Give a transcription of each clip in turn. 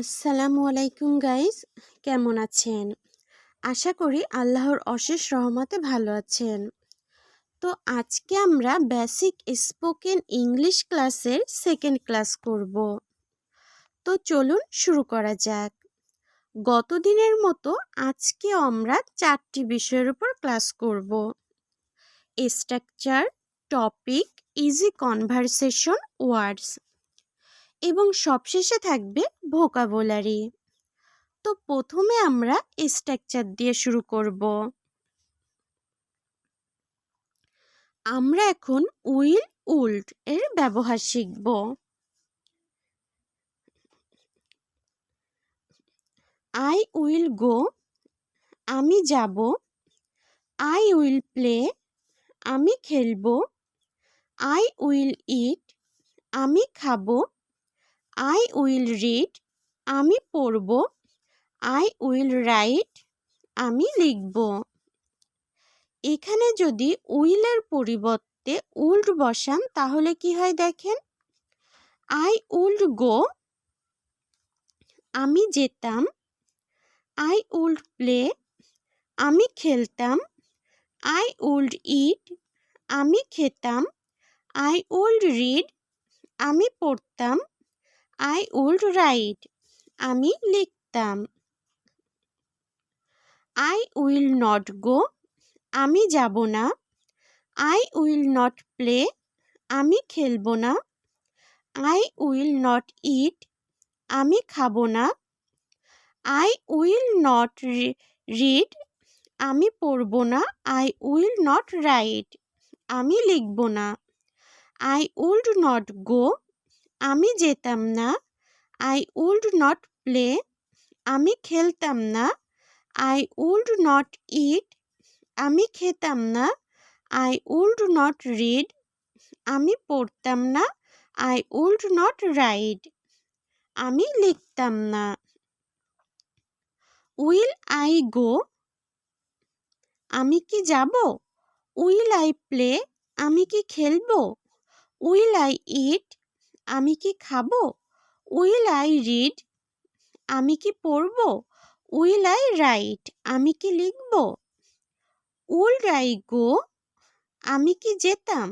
আসসালামু আলাইকুম গাইস, কেমন আছেন? আশা করি আল্লাহর অশেষ রহমতে ভালো আছেন। তো আজকে আমরা বেসিক স্পোকেন ইংলিশ ক্লাসের সেকেন্ড ক্লাস করব। তো চলুন শুরু করা যাক। গত দিনের মতো আজকে আমরা 4টি বিষয়ের উপর ক্লাস করব: স্ট্রাকচার, টপিক, ইজি কনভারসেশন, ওয়ার্ডস এবং সবশেষে থাকবে ভোকাবুলারি। তো প্রথমে আমরা স্ট্রাকচার দিয়ে শুরু করব। আমরা এখন উইল উল্ড এর ব্যবহার শিখব। আই উইল গো, আমি যাব। আই উইল প্লে, আমি খেলবো। আই উইল ইট, আমি খাবো। আই উইল রিড, আমি পড়ব। আই উইল রাইট, আমি লিখব। এখানে যদি উইলের পরিবর্তে উল্ড বসান তাহলে কি হয় দেখেন। আই উল্ড গো, আমি যেতাম। আই উল্ড প্লে, আমি খেলতাম। আই উল্ড ইট, আমি খেতাম। আই উল্ড রিড, আমি পড়তাম। আই উল্ড রাইট, আমি লিখতাম। আই উইল নট গো, আমি যাব না। আই উইল নট প্লে, আমি খেলবো না। আই উইল নট ইট, আমি খাবো না। আই উইল নট রিড, আমি পড়ব না। আই উইল নট রাইট, আমি লিখব না। আই উইল নট গো, আমি যেতাম না। আই উইল নট প্লে, আমি খেলতাম না। আই উইল নট ইট, আমি খেতাম না। আই উইল নট রিড, আমি পড়তাম না। আই উইল নট রাইট, আমি লিখতাম না। উইল আই গো, আমি কি যাব? উইল আই প্লে, আমি কি খেলবো? উইল আই ইট, আমি কি খাবো? উইল আই রিড, আমি কি পড়বো? উইল আই রাইট, আমি কি লিখব? উইল আই গো, আমি কি যেতাম?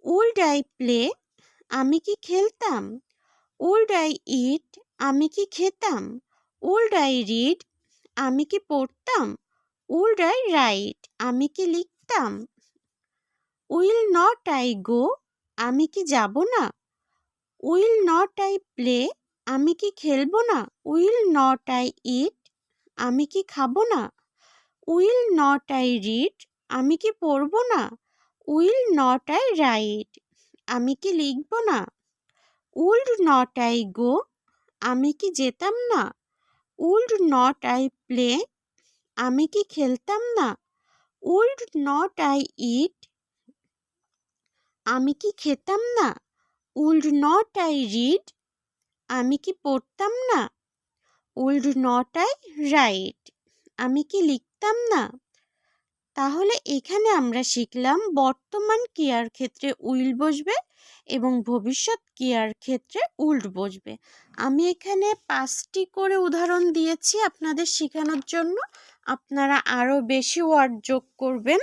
উইল আই প্লে, আমি কি খেলতাম? উইল আই ইট, আমি কি খেতাম? উইল আই রিড, আমি কি পড়তাম? উইল আই রাইট, আমি কি লিখতাম? উইল নট আই গো, আমি কি যাব না? উইল নট আই প্লে, আমি কি খেলবো না? উইল নট আই ইট, আমি কি খাবো না? উইল নট আই রিড, আমি কি পড়বো না? উইল নট আই রাইট, আমি কি লিখবো না? উইল নট আই গো, আমি কি যেতাম না? উইল নট আই প্লে, আমি কি খেলতাম না? উইল নট আই ইট, আমি কি খেতাম না? উইল নট আই রিড, আমি কি পড়তাম না? উইল নট আই রাইট, আমি কি লিখতাম না? তাহলে এখানে আমরা শিখলাম বর্তমান ক্রিয়ার ক্ষেত্রে উইল বসবে এবং ভবিষ্যৎ ক্রিয়ার ক্ষেত্রে উল্ড বসবে। আমি এখানে 5টি করে উদাহরণ দিয়েছি আপনাদের শেখানোর জন্য। আপনারা আরও বেশি ওয়ার্ড যোগ করবেন।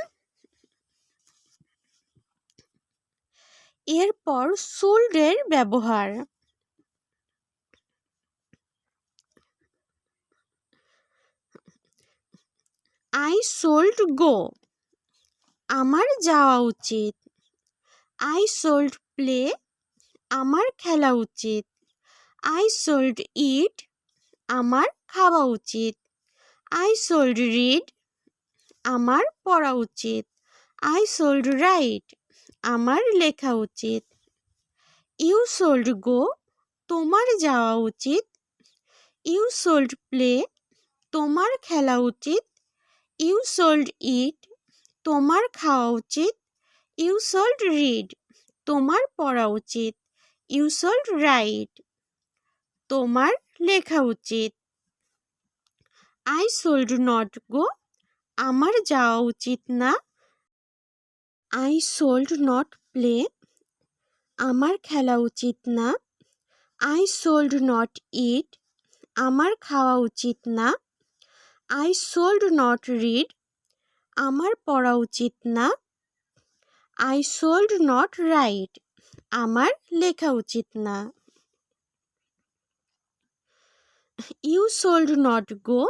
এরপর সোল্ডের ব্যবহার। আই সোল্ড গো, আমার যাওয়া উচিত। আই সোল্ড প্লে, আমার খেলা উচিত। আই সোল্ড ইট, আমার খাওয়া উচিত। আই সোল্ড রিড, আমার পড়া উচিত। আই সোল্ড রাইট, আমার লেখা উচিত। ইউ সোল্ড গো, তোমার যাওয়া উচিত। ইউ সোল্ড প্লে, তোমার খেলা উচিত। ইউ সোল্ড ইট, তোমার খাওয়া উচিত। ইউ সোল্ড রিড, তোমার পড়া উচিত। ইউ সোল্ড রাইট, তোমার লেখা উচিত। আই সোল্ড নট গো, আমার যাওয়া উচিত না। আই সোল্ড নট প্লে, আমার খেলা উচিত না। I should not eat, আমার খাওয়া উচিত না। I should not read, আমার পড়া উচিত না। I should not write, আমার লেখা উচিত না। You should not go,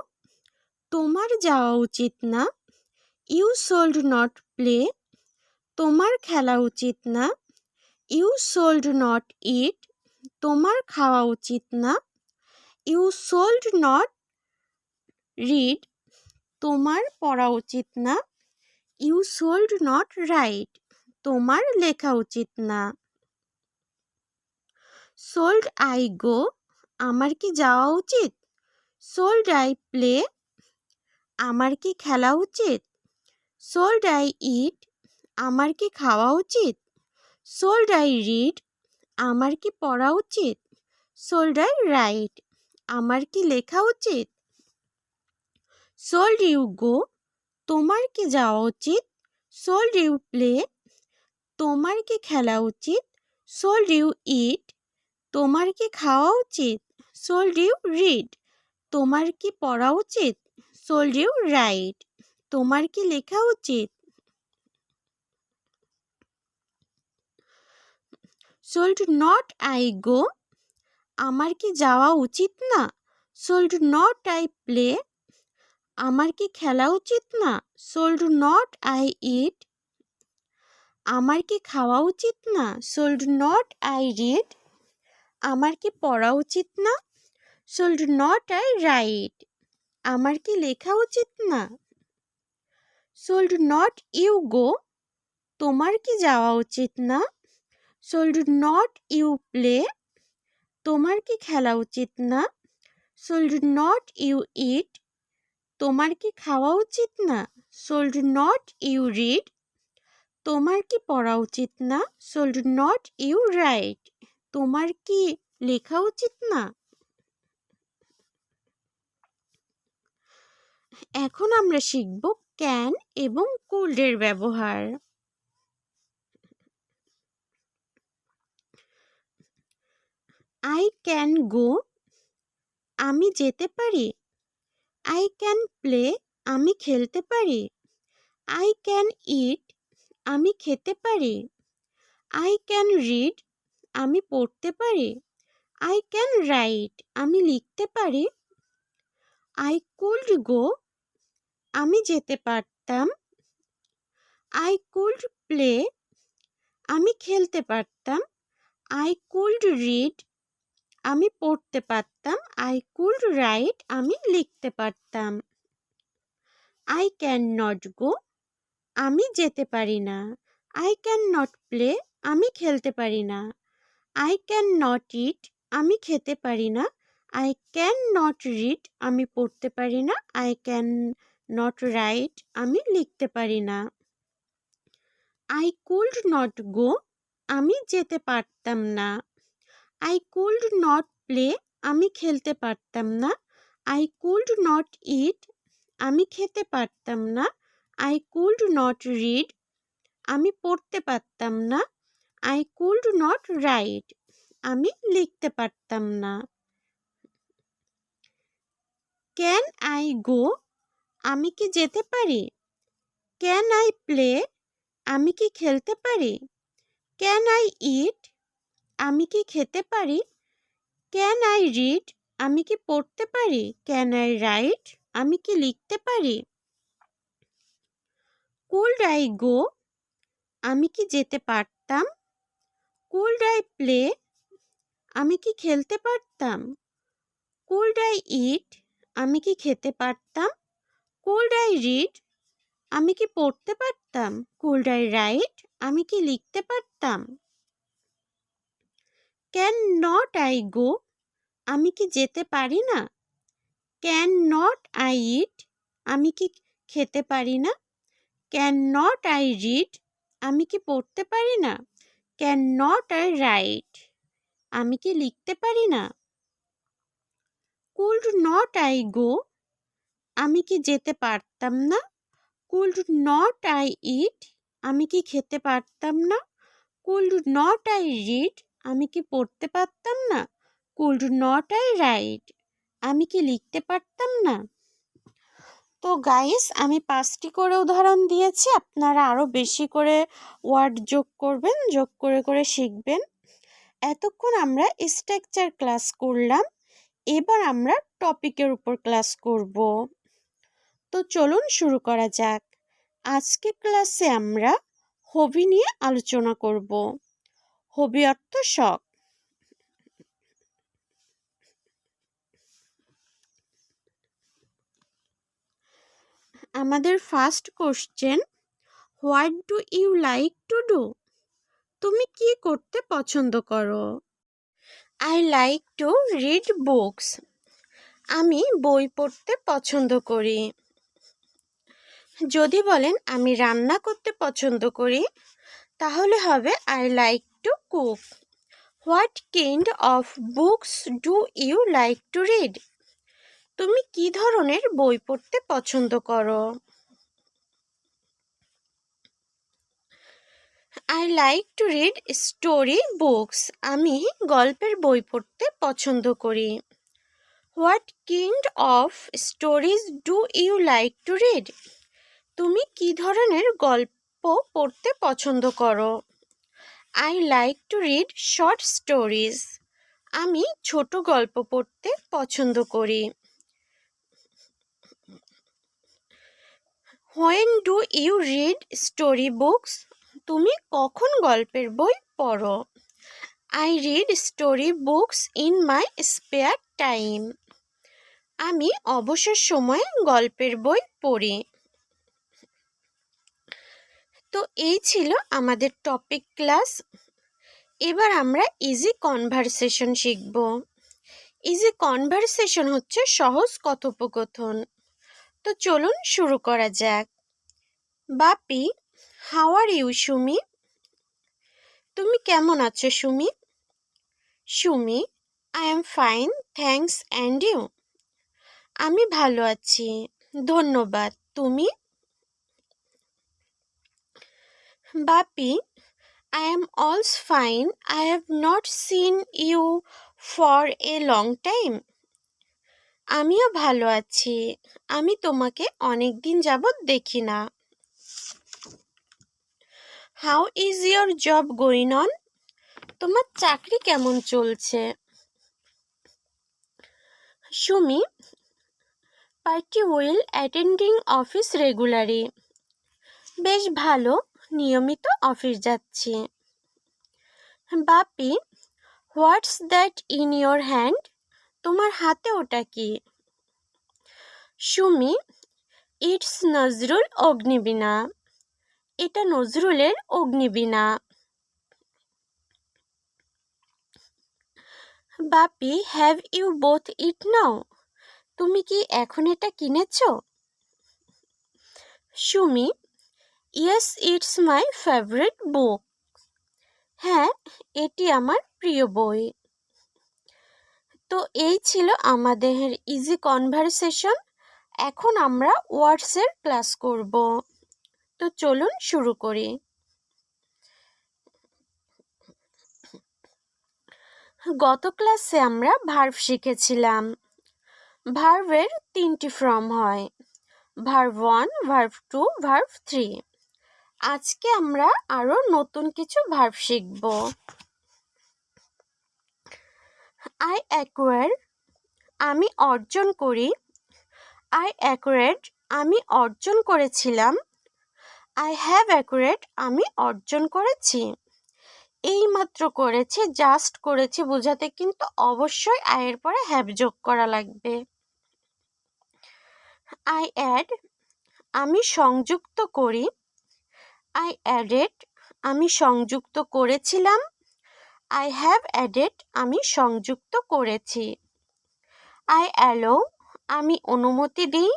তোমার যাওয়া উচিত না। You should not play, তোমার খেলা উচিত না। You should not eat, তোমার খাওয়া উচিত না। You should not read, তোমার পড়া উচিত না। You should not write, তোমার লেখা উচিত না। Should I go, আমার কি যাওয়া উচিত? Should I play, আমার কি খেলা উচিত? Should I eat, আমার কি খাওয়া উচিত? Should I read, আমার কি পড়া উচিত? Should I write, আমার কি লেখা উচিত? Should you go, তোমার কি যাওয়া উচিত? Should you play, তোমার কি খেলা উচিত? Should you eat, তোমার কি খাওয়া উচিত? Should you read, তোমার কি পড়া উচিত? Should you write, তোমার কি লেখা উচিত? Should not I go, আমার কি যাওয়া উচিত না? Should not I play, আমার কি খেলা উচিত না? Should not I eat, আমার কি খাওয়া উচিত না? Should not I read, আমার কি পড়া উচিত না? Should not I write, আমার কি লেখা উচিত না? Should not you go, তোমার কি যাওয়া উচিত না? Should not you play, তোমার কি খেলা উচিত না? Should not you eat, তোমার কি খাওয়া উচিত না? Should not you read, তোমার কি পড়া উচিত না? Should not you write, তোমার কি লেখা উচিত না? এখন আমরা শিখব ক্যান এবং কুড এর ব্যবহার। I can go, আমি যেতে পারি। I can play, আমি খেলতে পারি। I can eat, আমি খেতে পারি। I can read, আমি পড়তে পারি। I can write, আমি লিখতে পারি। I could go, আমি যেতে পারতাম। I could play, আমি খেলতে পারতাম। I could read, আমি পড়তে পারতাম। I could write, আমি লিখতে পারতাম। I cannot go, আমি যেতে পারি না। I cannot play, আমি খেলতে পারি না। I cannot eat, আমি খেতে পারি না। I cannot read, আমি পড়তে পারি না। I cannot write, আমি লিখতে পারি না। I could not go, আমি যেতে পারতাম না। I could not play, আমি খেলতে পারতাম না। I could not eat, আমি খেতে পারতাম না। I could not read, আমি পড়তে পারতাম না। I could not write, আমি লিখতে পারতাম না। Can I go, আমি কি যেতে পারি? Can I play, আমি কি খেলতে পারি? Can I eat, আমি কি খেতে পারি? Can I read, আমি কি পড়তে পারি? Can I write, আমি কি লিখতে পারি? Could I go, আমি কি যেতে পারতাম? Could I play, আমি কি খেলতে পারতাম? Could I eat, আমি কি খেতে পারতাম? Could I read, আমি কি পড়তে পারতাম? Could I write, আমি কি লিখতে পারতাম? Cannot I go, আমি কি যেতে পারি না? Cannot I eat, আমি কি খেতে পারি না? Cannot I read, আমি কি পড়তে পারি না? Cannot I write, আমি কি লিখতে পারি না? Could not I go, আমি কি যেতে পারতাম না? Could not I eat, আমি কি খেতে পারতাম না? Could not I read, আমি কি পড়তে পারতাম না? Could not I right? আমি কি লিখতে পারতাম না? তো গাইস, আমি 5টি করে উদাহরণ দিয়েছি, আপনারা আরও বেশি করে ওয়ার্ড যোগ করবেন, যোগ করে করে শিখবেন। এতক্ষণ আমরা স্ট্রাকচার ক্লাস করলাম, এবার আমরা টপিকের উপর ক্লাস করব। তো চলুন শুরু করা যাক। আজকে ক্লাসে আমরা হবি নিয়ে আলোচনা করব। হবি অর্থ শখ। আমাদের first question, what do you like to do? তুমি কি করতে পছন্দ করো? I like to read books. আমি বই পড়তে পছন্দ করি। যদি বলেন আমি রান্না করতে পছন্দ করি, তাহলে হবে I like to cook. What kind of books do you like to read? তুমি কি ধরনের বই পড়তে পছন্দ করো? I like to read story books. আমি গল্পের বই পড়তে পছন্দ করি। What kind of stories do you like to read? তুমি কি ধরনের গল্প পড়তে পছন্দ করো? I like to read short stories. আমি ছোট গল্প পড়তে পছন্দ করি। When do you read story books? তুমি কখন গল্পের বই পড়ো? I read story books in my spare time. আমি অবসর সময়ে গল্পের বই পড়ি। তো এই ছিল আমাদের টপিক ক্লাস। এবার আমরা ইজি কনভারসেশন শিখব। ইজি কনভারসেশন হচ্ছে সহজ কথোপকথন। তো চলুন শুরু করা যাক। Bapi, how are you Sumi? তুমি কেমন আছো Sumi? Sumi, I am fine thanks, and you? আমি ভালো আছি, ধন্যবাদ। তুমি? বাপি, I am also fine. I have not seen you for a long time. আমিও ভালো আছি, আমি তোমাকে অনেক দিন যাবৎ দেখি না। How is your job going on? তোমার চাকরি কেমন চলছে? Sumi, pretty well, attending office regularly. বেশ ভালো, নিয়মিত অফিস যাচ্ছি। Bapi, what's that in your hand? তোমার হাতে ওটা কি? সুমি, ইটস নজরুল অগ্নিবীণা। এটা নজরুলের Agnibina. Bapi, have you bought it now? তুমি কি এখন এটা কিনেছ? Sumi, yes, it's my favourite book. হ্যাঁ, এটি আমার প্রিয় বই। তো এই ছিল আমাদের ইজি কনভারসেশন। এখন আমরা ওয়ার্ডসের ক্লাস করব। তো চলুন শুরু করি। গত ক্লাসে আমরা ভার্ব শিখেছিলাম। ভার্বের 3টি ফর্ম হয়, ভার্ব 1, ভার্ব 2, ভার্ব 3। আজকে আমরা আরো নতুন কিছু ভার্ব শিখব। আই অ্যাকোয়ার, আমি অর্জন করি। আই অ্যাকোয়ার্ড, আমি অর্জন করেছিলাম। আই হ্যাভ অ্যাকোয়ার্ড, আমি অর্জন করেছি। এইমাত্র করেছি, জাস্ট করেছি বোঝাতে কিন্তু অবশ্যই আয়ের পরে হ্যাভ যোগ করা লাগবে। আই অ্যাড, আমি সংযুক্ত করি। আই অ্যাডেড, আমি সংযুক্ত করেছিলাম। আই হ্যাভ অ্যাডেড, আমি সংযুক্ত করেছি। আই অ্যালো, আমি অনুমতি দিই।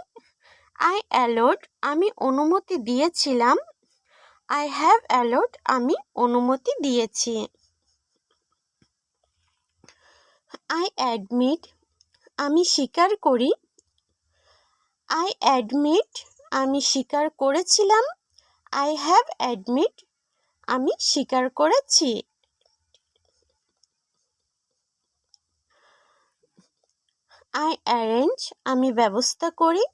আই অ্যালোড, আমি অনুমতি দিয়েছিলাম। আই হ্যাভ অ্যালোড, আমি অনুমতি দিয়েছি। আই অ্যাডমিট, আমি স্বীকার করি। আই অ্যাডমিট, আমি স্বীকার করেছিলাম। আই হ্যাভ অ্যাডমিট, আমি স্বীকার করেছি। আই অ্যারেঞ্জ আমি ব্যবস্থা করি,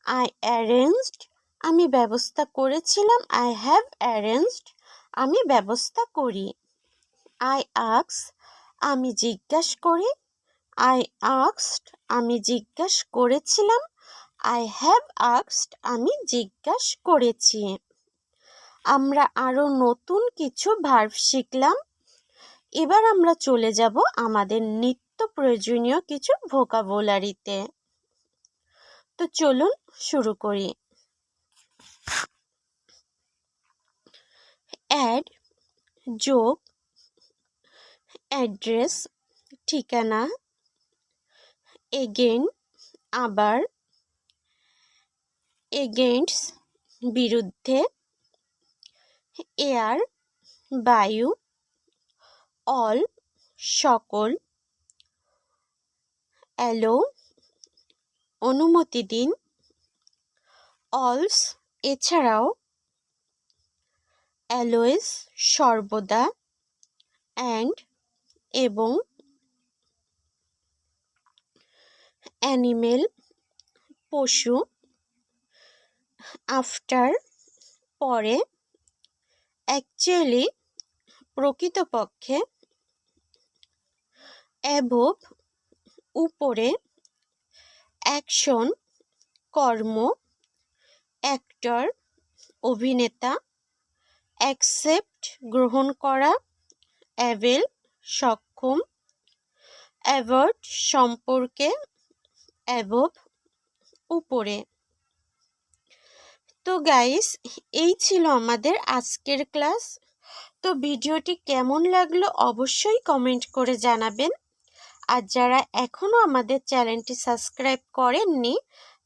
আই অ্যারেঞ্জড আমি ব্যবস্থা করেছিলাম, আই হ্যাভ অ্যারেঞ্জড আমি ব্যবস্থা করি। আই আস্ক আমি জিজ্ঞাসা করি, আই আস্কড আমি জিজ্ঞাসা করেছিলাম, আই হ্যাভ আস্কড আমি জিজ্ঞাসা করেছি। আমরা আরও নতুন কিছু ভার্ব শিখলাম। এবার আমরা চলে যাব আমাদের নিত্য প্রয়োজনীয় কিছু ভোকাবুলারিতে। তো চলুন শুরু করি। অ্যাড যোগ, অ্যাড্রেস ঠিকানা, এগেন আবার, এগেইনস্ট বিরুদ্ধে, এয়ার বায়ু, অল সকল, অ্যালো অনুমতি দিন, অলস এছাড়াও, অ্যালওয়েজ সর্বদা, অ্যান্ড এবং, অ্যানিমেল পশু, আফটার পরে, অ্যাকচুয়ালি প্রকৃতপক্ষে, অ্যাবোভ উপরে, অ্যাকশন কর্ম, অ্যাক্টর অভিনেতা, অ্যাকসেপ্ট গ্রহণ করা, অ্যাভেল সক্ষম, অ্যাভার্ট সম্পর্কে, অ্যাবোভ উপরে। তো গাইস, এই ছিল আমাদের আজকের ক্লাস। তো ভিডিওটি কেমন লাগলো অবশ্যই কমেন্ট করে জানাবেন। আর যারা এখনও আমাদের চ্যানেলটি সাবস্ক্রাইব করেননি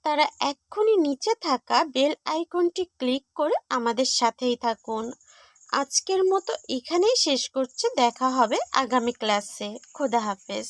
তারা এক্ষুনি নিচে থাকা বেল আইকনটি ক্লিক করে আমাদের সাথেই থাকুন। আজকের মতো এখানেই শেষ করছি, দেখা হবে আগামী ক্লাসে। খোদা হাফেজ।